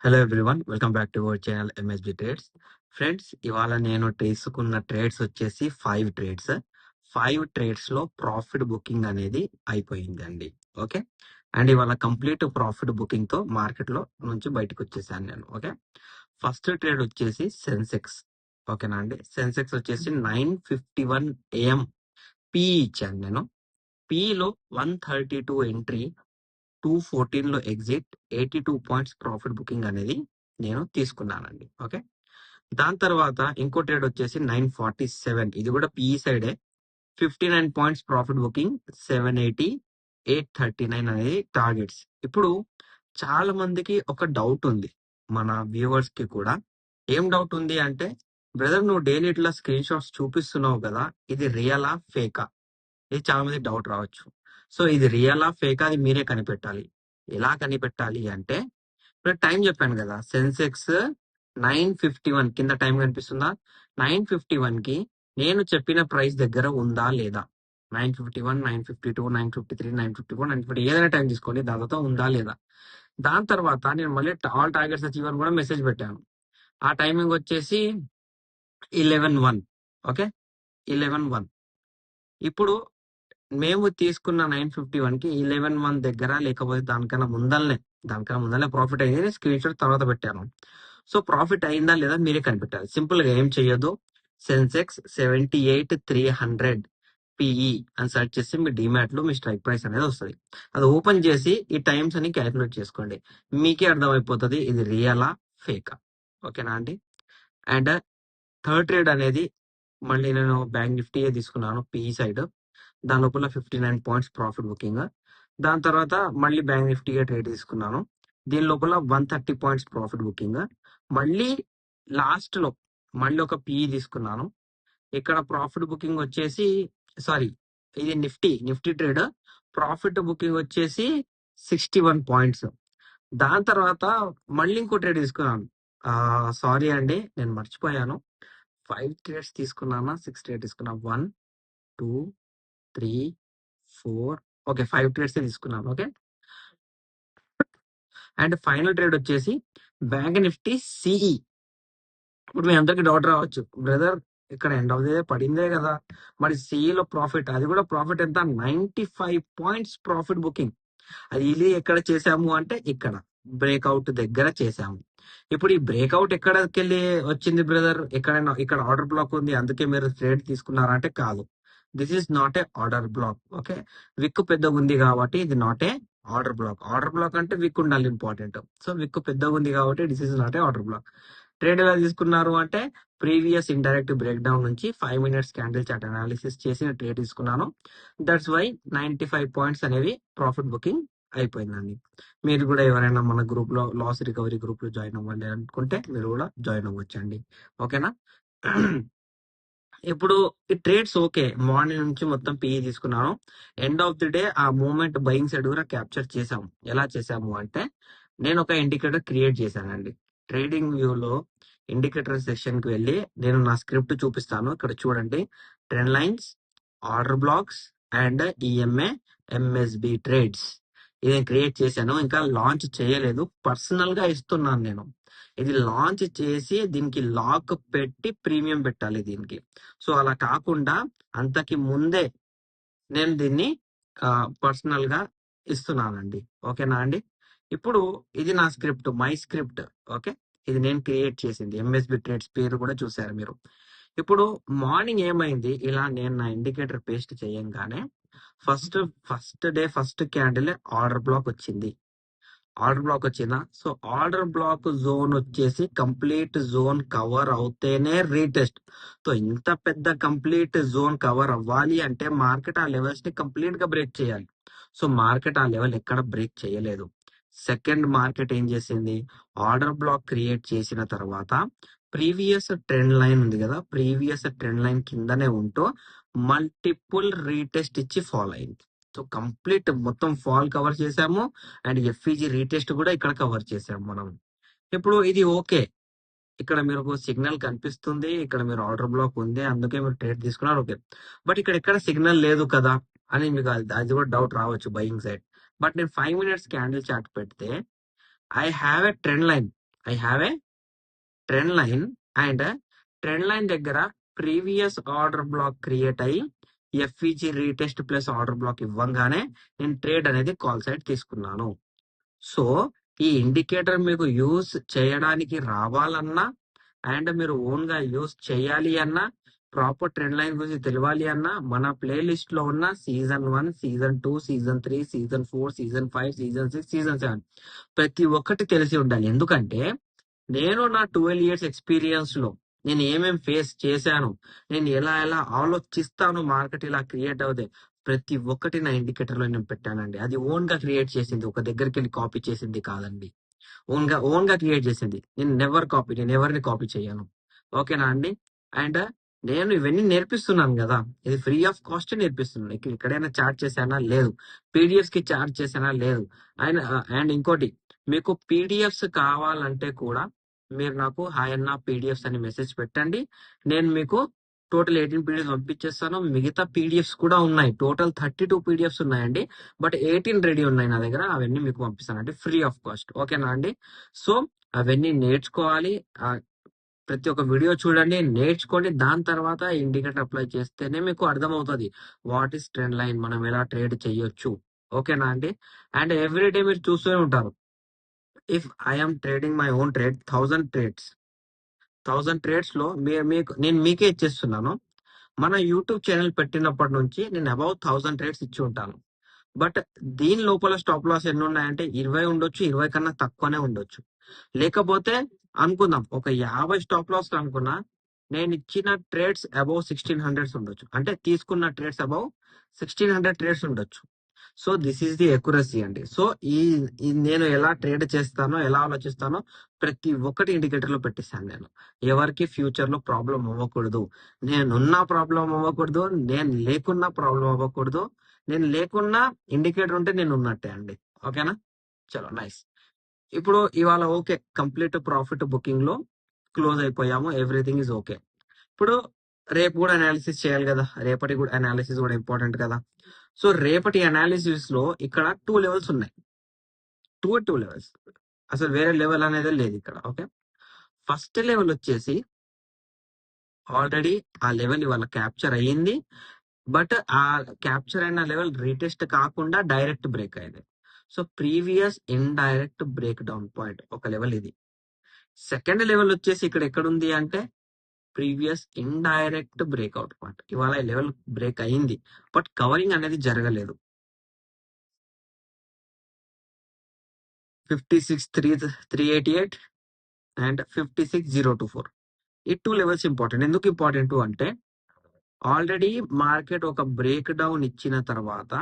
Hello everyone, welcome back to our channel MSB trades. Friends, ఇవాళ నేను తీసుకున్న trades వచ్చేసి 5 ట్రేడ్స్. 5 ట్రేడ్స్ లో ప్రాఫిట్ బుకింగ్ అనేది అయిపోయింది అండి. ఓకే, అండ్ ఇవాళ కంప్లీట్ ప్రాఫిట్ బుకింగ్ తో మార్కెట్ లో నుంచి బయటకు వచ్చేసాను నేను. ఓకే, ఫస్ట్ ట్రేడ్ వచ్చేసి సెన్సెక్స్. ఓకేనా అండి, సెన్సెక్స్ వచ్చేసి 951 AM పి ఇచ్చాను నేను. లో 132 ఎంట్రీ, 214 లో ఎగ్జిట్, 82 పాయింట్స్ ప్రాఫిట్ బుకింగ్ అనేది నేను తీసుకున్నానండి. ఓకే, దాని తర్వాత ఇంకో ట్రేడ్ వచ్చేసి 947, ఇది కూడా పిఈ సైడే, 59 పాయింట్స్ ప్రాఫిట్ బుకింగ్, 780, 839 అనేది టార్గెట్స్. ఇప్పుడు చాలా మందికి ఒక డౌట్ ఉంది, మన వ్యూవర్స్ కి కూడా. ఏం డౌట్ ఉంది అంటే, బ్రదర్ నువ్వు డైలీ ఇట్లా స్క్రీన్ షాట్స్ చూపిస్తున్నావు కదా, ఇది రియలా ఫేకా? ఇది చాలా మంది డౌట్ రావచ్చు. సో ఇది రియలా ఫేకా అది మీరే కనిపెట్టాలి. ఎలా కనిపెట్టాలి అంటే, ఇప్పుడు టైం చెప్పాను కదా, సెన్సెక్స్ 951 కింద టైం కనిపిస్తుందా, 951 కి నేను చెప్పిన ప్రైస్ దగ్గర ఉందా లేదా, 951, 952, 953, 954, 950 ఏదైనా టైం తీసుకోండి, దాదాపు ఉందా లేదా. దాని తర్వాత నేను మళ్ళీ ఆల్ టార్గెట్స్ అచీవ్ అని కూడా మెసేజ్ పెట్టాను. ఆ టైమింగ్ వచ్చేసి 11:01. ఓకే, 11:01. ఇప్పుడు మేము తీసుకున్న 951 కి 11:01 దగ్గర, లేకపోతే దానికన్నా ముందలనే ప్రాఫిట్ అయింది. స్క్రీన్ షాట్ తర్వాత పెట్టాను. సో ప్రాఫిట్ అయిందా లేదా మీరే కనిపెట్టాలి. సింపుల్ గా ఏం చెయ్యొద్దు, సెన్సెక్స్ 78,300 పిఈ అని సెర్చ్ చేసి మీ డిమాట్ లో మీ స్ట్రైక్ ప్రైస్ అనేది వస్తుంది. అది ఓపెన్ చేసి ఈ టైమ్స్ అని క్యాలిక్యులేట్ చేసుకోండి, మీకే అర్థమైపోతుంది ఇది రియలా ఫేకా. ఓకేనా అండి. అండ్ థర్డ్ ట్రేడ్ అనేది మళ్ళీ నేను బ్యాంక్ నిఫ్టీ తీసుకున్నాను పిఈ సైడ్. దాని లోపల 59 పాయింట్స్ ప్రాఫిట్ బుకింగ్. దాని తర్వాత మళ్ళీ బ్యాంక్ నిఫ్టీగా ట్రేడ్ తీసుకున్నాను, దీని లోపల 130 పాయింట్స్ ప్రాఫిట్ బుకింగ్. మళ్ళీ లాస్ట్ లో మళ్ళీ ఒక పిఈ తీసుకున్నాను. ఇక్కడ ప్రాఫిట్ బుకింగ్ వచ్చేసి, సారీ, ఇది నిఫ్టీ ట్రేడ్, ప్రాఫిట్ బుకింగ్ వచ్చేసి 61 పాయింట్స్. దాని తర్వాత మళ్ళీ ఇంకో ట్రేడ్ తీసుకున్నాను. సారీ అండి, నేను మర్చిపోయాను. 5 ట్రేడ్స్ తీసుకున్నానా, 6 ట్రేడ్ తీసుకున్నా, 1, 2, 3, 4, ఓకే 5 ట్రేడ్స్ తీసుకున్నాను. ఓకే, అండ్ ఫైనల్ ట్రేడ్ వచ్చేసి బ్యాంక్ నిఫ్టీ సిఈ. ఇప్పుడు మీ అందరికి డౌట్ రావచ్చు, బ్రదర్ ఇక్కడ ఎండ్ ఆఫ్ ది డే పడిందే కదా, మరి సిఈలో ప్రాఫిట్, అది కూడా ప్రాఫిట్ ఎంత, 95 పాయింట్స్ ప్రాఫిట్ బుకింగ్. అది ఇది ఎక్కడ చేసాము అంటే, ఇక్కడ బ్రేక్అవుట్ దగ్గర చేసాము. ఇప్పుడు ఈ బ్రేక్అవుట్ ఎక్కడికి వెళ్ళి వచ్చింది బ్రదర్, ఎక్కడైనా ఇక్కడ ఆర్డర్ బ్లాక్ ఉంది అందుకే మీరు ట్రేడ్ తీసుకున్నారా అంటే కాదు, this is not a order black. Okay, విక్ పెద్దగా ఉంది కాబట్టి ఇది not a order black. Order black అంటే విక్ ఉండాలి ఇంపార్టెంట్. సో విక్ పెద్దగా ఉంది కాబట్టి this is not a order black. Trade ఎలా తీసుకున్నారు అంటే, ప్రీవియస్ ఇండైరెక్ట్ బ్రేక్ డౌన్ నుంచి 5 మినిట్స్ క్యాండిల్ చార్ట్ అనాలిసిస్ చేసి ట్రేడ్ తీసుకున్నాను. దట్స్ వై 95 పాయింట్స్ అనేవి ప్రాఫిట్ బుకింగ్ అయిపోయిందండి. మీరు కూడా ఎవరైనా మన గ్రూప్ లో, లాస్ రికవరీ గ్రూప్ లో జాయిన్ అవ్వాలి అనుకుంటే మీరు కూడా జాయిన్ అవ్వచ్చండి. ఓకేనా. ఇప్పుడు ఈ ట్రేడ్స్ ఓకే, మార్నింగ్ నుంచి మొత్తం పిఈ తీసుకున్నాను. ఎండ్ ఆఫ్ ది డే ఆ మూమెంట్ బయింగ్ సైడ్ కూడా క్యాప్చర్ చేసాము. ఎలా చేసాము అంటే, నేను ఒక ఇండికేటర్ క్రియేట్ చేశానండి. ట్రేడింగ్ వ్యూలో ఇండికేటర్ సెక్షన్ కి వెళ్ళి నేను నా స్క్రిప్ట్ చూపిస్తాను. ఇక్కడ చూడండి, trend lines, order blocks and EMA MSB trades. ఇది క్రియేట్ చేశాను, ఇంకా లాంచ్ చేయలేదు, పర్సనల్ గా ఇస్తున్నాను నేను. ఇది లాంచ్ చేసి దీనికి లాక్ పెట్టి ప్రీమియం పెట్టాలి దీనికి. సో అలా కాకుండా అంతకి ముందే నేను దీన్ని పర్సనల్ గా ఇస్తున్నానండి. ఓకేనా అండి. ఇప్పుడు ఇది నా స్క్రిప్ట్, మై స్క్రిప్ట్. ఓకే, ఇది నేను క్రియేట్ చేసింది, ఎంఎస్బి ట్రేడ్స్ పేరు కూడా చూసారు మీరు. ఇప్పుడు మార్నింగ్ ఏమైంది, ఇలా నేను నా ఇండికేటర్ పేస్ట్ చేయంగానే first day first candle order block వచ్చింది. ఆర్డర్ బ్లాక్ వచ్చిందా, సో ఆర్డర్ బ్లాక్ జోన్ వచ్చేసి కంప్లీట్ జోన్ కవర్ అవుతేనే రీటెస్ట్. సో ఇంత పెద్ద కంప్లీట్ జోన్ కవర్ అవ్వాలి అంటే మార్కెట్ ఆ లెవెల్స్ ని కంప్లీట్ గా బ్రేక్ చేయాలి. సో మార్కెట్ ఆ లెవెల్ ఎక్కడ బ్రేక్ చేయలేదు. సెకండ్, మార్కెట్ ఏం చేసింది, ఆర్డర్ బ్లాక్ క్రియేట్ చేసిన తర్వాత ప్రీవియస్ ట్రెండ్ లైన్ ఉంది కదా, ప్రీవియస్ ట్రెండ్ లైన్ కిందనే ఉంటూ మల్టిపుల్ రీటెస్ట్ ఇచ్చి ఫాల్ అయింది. సో కంప్లీట్ మొత్తం ఫాల్ కవర్ చేసాము, అండ్ ఎఫ్ఈజీ రీటెస్ట్ కూడా ఇక్కడ కవర్ చేసాము మనం. ఇప్పుడు ఇది ఓకే, ఇక్కడ మీరు సిగ్నల్ కనిపిస్తుంది, ఇక్కడ మీరు ఆర్డర్ బ్లాక్ ఉంది అందుకే మీరు ట్రేడ్ తీసుకున్నారు, ఓకే. బట్ ఇక్కడ ఎక్కడ సిగ్నల్ లేదు కదా అని మీకు అది కూడా డౌట్ రావచ్చు బయింగ్ సైడ్. బట్ నేను 5 మినిట్స్ క్యాండిల్ చార్ట్ పెడితే I have a trend line. I have a trend line and trend line దగ్గర ప్రీవియస్ ఆర్డర్ బ్లాక్ క్రియేట్ అయ్యి FVG retest plus order block ఇవ్వంగానే నేను ట్రేడ్ అనేది కాల్ సైడ్ తీసుకున్నాను. So ఈ indicator మీకు యూస్ చేయడానికి రావాలన్నా అండ్ మీరు ఓన్ గా యూస్ చేయాలి అన్నా ప్రాపర్ ట్రెండ్ లైన్ గురించి తెలియాలి అన్నా మన ప్లేలిస్ట్ లో ఉన్న season 1, season 2, season 3, season 4, season 5, season 6, season 7 ప్రతి ఒక్కటి తెలిసి ఉండాలి. ఎందుకంటే నేను నా 12 ఇయర్స్ ఎక్స్పీరియన్స్ లో నేను ఏమేం ఫేస్ చేశాను, నేను ఎలా ఎలా ఆలోచిస్తాను మార్కెట్ ఇలా క్రియేట్ అవుతే ప్రతి ఒక్కటి నా ఇండికేటర్ లో నేను పెట్టానండి. అది ఓన్ గా క్రియేట్ చేసింది, ఒక దగ్గరికి వెళ్ళి కాపీ చేసింది కాదండి. ఓన్ గా క్రియేట్ చేసింది. నేను ఎవరిని కాపీ చేయను. ఓకేనా అండి? అండ్ నేను ఇవన్నీ నేర్పిస్తున్నాను కదా, ఇది ఫ్రీ ఆఫ్ కాస్ట్ నేర్పిస్తున్నాను. ఎక్కడైనా చార్జ్ చేశానా? లేదు. పీడిఎఫ్స్ కి చార్జ్ చేశానా? లేదు. అండ్ అండ్ ఇంకోటి, మీకు పీడిఎఫ్స్ కావాలంటే కూడా మీరు నాకు హాయ్ అన్న పీడిఎఫ్స్ అని మెసేజ్ పెట్టండి. నేను మీకు టోటల్ 18 పీడిఎఫ్స్ పంపించేస్తాను. మిగతా పీడిఎఫ్స్ కూడా ఉన్నాయి. టోటల్ 32 పీడిఎఫ్స్ ఉన్నాయండి. బట్ 18 రెడీ ఉన్నాయి నా దగ్గర. అవన్నీ మీకు పంపిస్తానండి ఫ్రీ ఆఫ్ కాస్ట్. ఓకేనా అండి? సో అవన్నీ నేర్చుకోవాలి. ప్రతి ఒక్క వీడియో చూడండి, నేర్చుకోండి. దాని తర్వాత ఇండికేటర్ అప్లై చేస్తేనే మీకు అర్థమవుతుంది వాట్ ఈస్ ట్రెండ్ లైన్, మనం ఎలా ట్రేడ్ చేయొచ్చు. ఓకేనా అండి? అండ్ ఎవ్రీ డే మీరు చూస్తూనే ఉంటారు. If I'm trading my own trade 1000 trades లో నేను మీకే ఇచ్చేస్తున్నాను. మన యూట్యూబ్ ఛానల్ పెట్టినప్పటి నుంచి నేను అబౌట్ 1000 ట్రేడ్స్ ఇచ్చి ఉంటాను. బట్ దీని లోపల స్టాప్ లాస్ ఎన్ని ఉన్నాయంటే 20 ఉండొచ్చు, 20 కన్నా తక్కువనే ఉండొచ్చు. లేకపోతే అనుకుందాం ఒక 50 స్టాప్ లాస్ అనుకున్నా, నేను ఇచ్చిన ట్రేడ్స్ అబౌవ్ 1600 ఉండొచ్చు. అంటే తీసుకున్న ట్రేడ్స్ అబౌవ్ 1600 ట్రేడ్స్ ఉండొచ్చు. So this is the accuracy అండి. సో నేను ఎలా ట్రేడ్ చేస్తానో, ఎలా ఆలోచిస్తానో ప్రతి ఒక్కటి ఇండికేటర్ లో పెట్టిస్తాను నేను. ఎవరికి ఫ్యూచర్ లో ప్రాబ్లం అవ్వకూడదు. నేనున్నా ప్రాబ్లం అవ్వకూడదు, నేను లేకున్నా ప్రాబ్లం అవ్వకూడదు. నేను లేకున్నా ఇండికేటర్ ఉంటే నేను ఉన్నట్టే అండి. ఓకేనా? చలో నైస్. ఇప్పుడు ఇవాళ ఓకే, కంప్లీట్ ప్రాఫిట్ బుకింగ్ లో క్లోజ్ అయిపోయాము. Everything is okay. ఇప్పుడు రేపు కూడా అనాలిసిస్ చేయాలి కదా, రేపటి కూడా అనాలిసిస్ కూడా ఇంపార్టెంట్ కదా. సో రేపటి అనాలిసిస్ లో ఇక్కడ 2 లెవెల్స్ ఉన్నాయి. 2 లెవెల్స్, అసలు వేరే లెవెల్ అనేది లేదు ఇక్కడ. ఓకే, ఫస్ట్ లెవెల్ వచ్చేసి ఆల్రెడీ ఆ లెవెల్ ఇవాళ క్యాప్చర్ అయ్యింది. బట్ ఆ క్యాప్చర్ అయిన లెవెల్ రీటెస్ట్ కాకుండా డైరెక్ట్ బ్రేక్ అయింది. So previous indirect break down point ఒక లెవెల్ ఇది. సెకండ్ లెవెల్ వచ్చేసి ఇక్కడ ఎక్కడ ఉంది అంటే ప్రీవియస్ ఇండైరెక్ట్ బ్రేక్అవుట్ పాయింట్. ఇవాళ ఈ లెవెల్ బ్రేక్ అయింది, బట్ కవరింగ్ అనేది జరగలేదు. 56,388 అండ్ 56,024, ఈ 2 లెవెల్స్ ఇంపార్టెంట్. ఎందుకు ఇంపార్టెంట్ అంటే ఆల్రెడీ మార్కెట్ ఒక బ్రేక్ డౌన్ ఇచ్చిన తర్వాత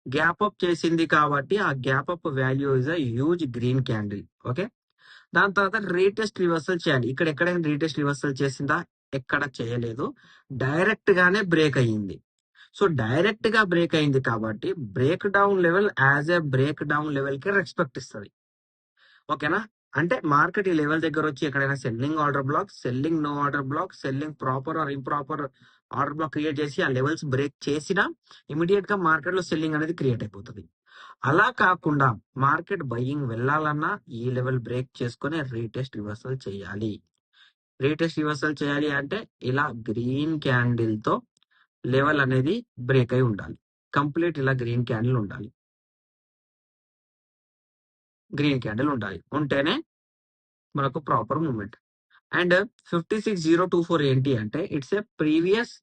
గ్యాప్ అప్ చేసింది కాబట్టి ఆ gap up value is a huge green candle. Okay, దాని తర్వాత రీటెస్ట్ రివర్సల్ చేయాలి. ఇక్కడ ఎక్కడైనా రీటెస్ట్ రివర్సల్ చేసిందా? ఎక్కడ చేయలేదు. డైరెక్ట్ గానే బ్రేక్ అయ్యింది. సో డైరెక్ట్ గా బ్రేక్ అయింది కాబట్టి break down level as a break down level కి రెస్పెక్ట్ ఇస్తుంది. ఓకేనా? అంటే మార్కెట్ ఈ లెవెల్ దగ్గర వచ్చి ఎక్కడైనా selling order block, selling no order block, selling proper or improper order block create చేసి ఆ లెవెల్స్ బ్రేక్ చేసినా ఇమీడియట్ గా మార్కెట్ లో సెల్లింగ్ అనేది క్రియేట్ అయిపోతుంది. అలా కాకుండా మార్కెట్ బయింగ్ వెళ్ళాలన్నా ఈ లెవెల్ బ్రేక్ చేసుకుని రీటెస్ట్ రివర్సల్ చేయాలి. రీటెస్ట్ రివర్సల్ చేయాలి అంటే ఇలా గ్రీన్ క్యాండిల్ తో లెవెల్ అనేది బ్రేక్ అయి ఉండాలి. కంప్లీట్ ఇలా గ్రీన్ క్యాండిల్ ఉండాలి. గ్రీన్ క్యాండిల్ ఉండాలి, ఉంటేనే మనకు ప్రాపర్ మూవ్మెంట్. అండ్ 56,024 ఏంటి అంటే it's a previous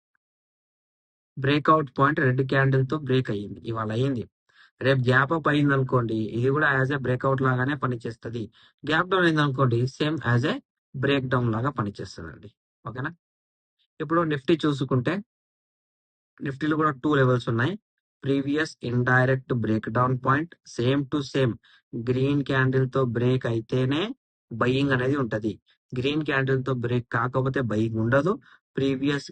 breakout point. Red candle తో బ్రేక్ అయ్యింది, ఇవాళ అయ్యింది. రేపు గ్యాప్ అప్ అయింది అనుకోండి, ఇది కూడా యాజ్ ఏ బ్రేక్అవుట్ లాగానే పనిచేస్తుంది. గ్యాప్ డౌన్ అయింది అనుకోండి, same as a break down లాగా పనిచేస్తుంది అండి. ఓకేనా? ఇప్పుడు నిఫ్టీ చూసుకుంటే నిఫ్టీలో కూడా 2 లెవెల్స్ ఉన్నాయి. Previous indirect break down point, same to same green candle తో బ్రేక్ అయితేనే బయింగ్ అనేది ఉంటది. గ్రీన్ క్యాండిల్ తో బ్రేక్ కాకపోతే బయింగ్ ఉండదు. ప్రీవియస్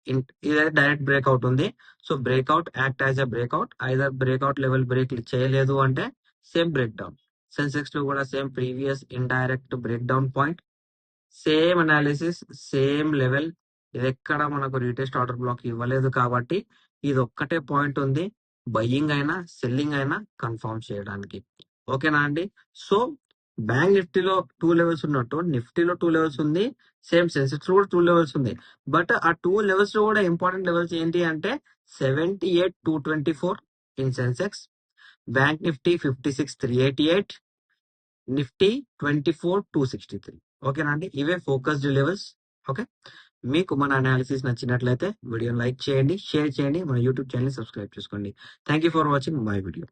ఇదైతే డైరెక్ట్ బ్రేక్అవుట్ ఉంది. So breakout act as a breakout. Either breakout level break చేయలేదు అంటే సేమ్ బ్రేక్ డౌన్. సెన్సెక్స్ లో కూడా same previous indirect break down point, same analysis, same level. ఇది ఎక్కడ మనకు రీటెస్ట్ ఆర్డర్ బ్లాక్ ఇవ్వలేదు కాబట్టి ఇది ఒక్కటే పాయింట్ ఉంది, బయ్యింగ్ అయినా సెల్లింగ్ అయినా కన్ఫర్మ్ చేయడానికి. ఓకేనా అండి? సో బ్యాంక్ నిఫ్టీలో 2 లెవెల్స్ ఉన్నట్టు నిఫ్టీలో 2 లెవెల్స్ ఉంది, సేమ్ సెన్సెక్స్ కూడా 2 లెవెల్స్ ఉంది. బట్ ఆ 2 లెవెల్స్ లో కూడా ఇంపార్టెంట్ లెవెల్స్ ఏంటి అంటే 78,224 in Sensex, bank Nifty 56,388, Nifty 24,263. ఓకేనా అండి, ఇవే ఫోకస్డ్ లెవెల్స్. ఓకే, మీకు మన అనాలిసిస్ నచ్చినట్లయితే వీడియోని లైక్ చేయండి, షేర్ చేయండి, మన యూట్యూబ్ ఛానల్ సబ్స్క్రైబ్ చేసుకోండి. Thank you for watching my video.